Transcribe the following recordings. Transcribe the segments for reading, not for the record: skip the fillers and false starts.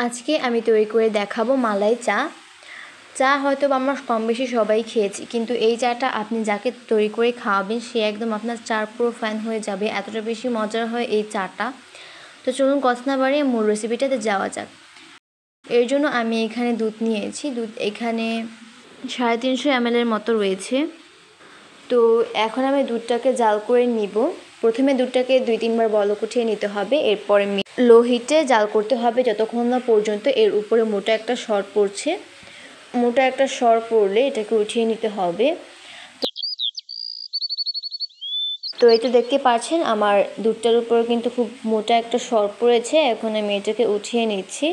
আজকে আমি তৈরি করে দেখাবো মালাই চা। চা হয়তো আমরা কম বেশি সবাই খেয়েছি, কিন্তু এই চাটা আপনি যাকে তৈরি করে খাওয়াবেন সে একদম আপনার চার পুরো ফ্যান হয়ে যাবে, এতটা বেশি মজার হয় এই চাটা। তো চলুন কথা না বাড়িয়ে মূল রেসিপিটাতে যাওয়া যাক। এর জন্য আমি এখানে দুধ নিয়েছি। দুধ এখানে 350 ml মতো রয়েছে। তো এখন আমি দুধটাকে জাল করে নিব। প্রথমে দুধটাকে 2-3 বার বলক উঠিয়ে নিতে হবে, এরপরে লো হিটে জাল করতে হবে যতক্ষণ না পর্যন্ত এর উপরে মোটা একটা সর পড়ছে। মোটা একটা সর পড়লে এটাকে উঠিয়ে নিতে হবে। তো এই তো দেখতে পাচ্ছেন আমার দুধটার উপরে কিন্তু খুব মোটা একটা সর পড়েছে। এখন আমি এটাকে উঠিয়ে নিচ্ছি।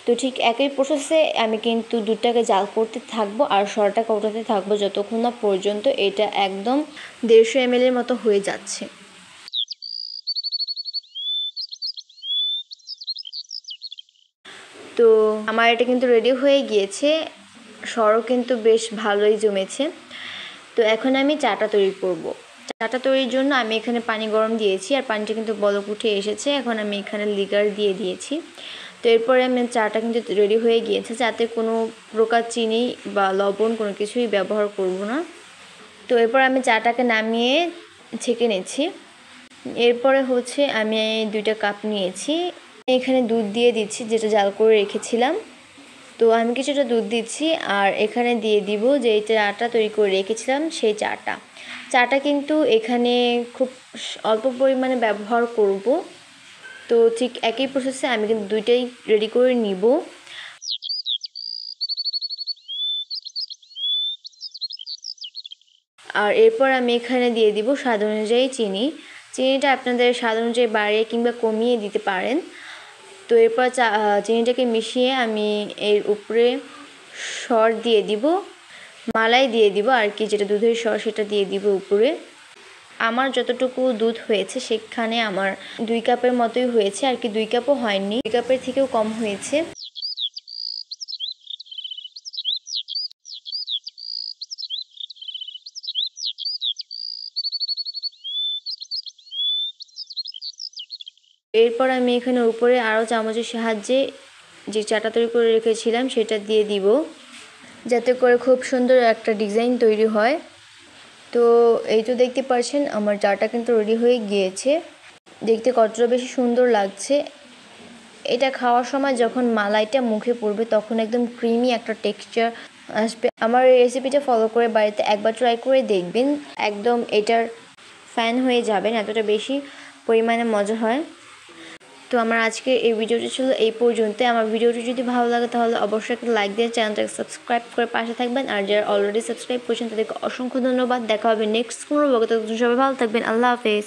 তো ঠিক একই প্রসেসে আমি কিন্তু দুধটাকে জাল করতে থাকবো আর সরটাকে ওঠাতে থাকবো যতক্ষণ না পর্যন্ত এটা একদম 150 ml মতো হয়ে যাচ্ছে। তো আমার এটা কিন্তু রেডি হয়ে গিয়েছে, সরও কিন্তু বেশ ভালোই জমেছে। তো এখন আমি চাটা তৈরি করব। চাটা তৈরির জন্য আমি এখানে পানি গরম দিয়েছি আর পানিটা কিন্তু বলক উঠে এসেছে। এখন আমি এখানে লিগার দিয়ে দিয়েছি। তো এরপরে আমি চাটা কিন্তু রেডি হয়ে গিয়েছে, যাতে কোনো প্রকার চিনি বা লবণ কোনো কিছুই ব্যবহার করব না। তো এরপর আমি চাটাকে নামিয়ে ছেঁকে নিচ্ছি। এরপরে হচ্ছে আমি 2টা কাপ নিয়েছি, এখানে দুধ দিয়ে দিচ্ছি যেটা জাল করে রেখেছিলাম। তো আমি কিছুটা দুধ দিচ্ছি আর এখানে দিয়ে দিব যে চাটা তৈরি করে রেখেছিলাম সেই চাটা কিন্তু এখানে খুব অল্প পরিমাণে ব্যবহার করব। তো ঠিক একই প্রসেসে আমি কিন্তু দুইটাই রেডি করে নিব। আর এরপর আমি এখানে দিয়ে দিব স্বাদ অনুযায়ী চিনিটা আপনাদের স্বাদ অনুযায়ী বাড়িয়ে কিংবা কমিয়ে দিতে পারেন। তো এরপর চিনিটাকে মিশিয়ে আমি এর উপরে সর দিয়ে দিব, মালাই দিয়ে দিব আর কি, যেটা দুধের সর সেটা দিয়ে দিব উপরে। আমার যতটুকু দুধ হয়েছে সেখানে আমার 2 কাপের মতোই হয়েছে আর কি, 2 কাপও হয়নি, 2 কাপের থেকেও কম হয়েছে। এরপর আমি এখানে উপরে আরও চামচের সাহায্যে যে চাটা তৈরি করে রেখেছিলাম সেটা দিয়ে দিব, যাতে করে খুব সুন্দর একটা ডিজাইন তৈরি হয়। তো এই তো দেখতে পাচ্ছেন আমার চাটা কিন্তু রেডি হয়ে গিয়েছে, দেখতে কতটা বেশি সুন্দর লাগছে। এটা খাওয়ার সময় যখন মালাইটা মুখে পড়বে তখন একদম ক্রিমি একটা টেক্সচার আসবে। আমার এই রেসিপিটা ফলো করে বাড়িতে একবার ট্রাই করে দেখবেন, একদম এটার ফ্যান হয়ে যাবেন, এতটা বেশি পরিমাণে মজা হয়। তো আমার আজকে এই ভিডিওটি ছিল এই পর্যন্ত। আমার ভিডিওটি যদি ভালো লাগে তাহলে অবশ্যই একটা লাইক দিয়ে চ্যানেলটাকে সাবস্ক্রাইব করে পাশে থাকবেন। আর যারা অলরেডি সাবস্ক্রাইব করেছেন তাদেরকে অসংখ্য ধন্যবাদ। দেখা হবে নেক্সট কোনো ব্লগে। ততক্ষণ সবাই ভালো থাকবেন। আল্লাহ হাফেজ।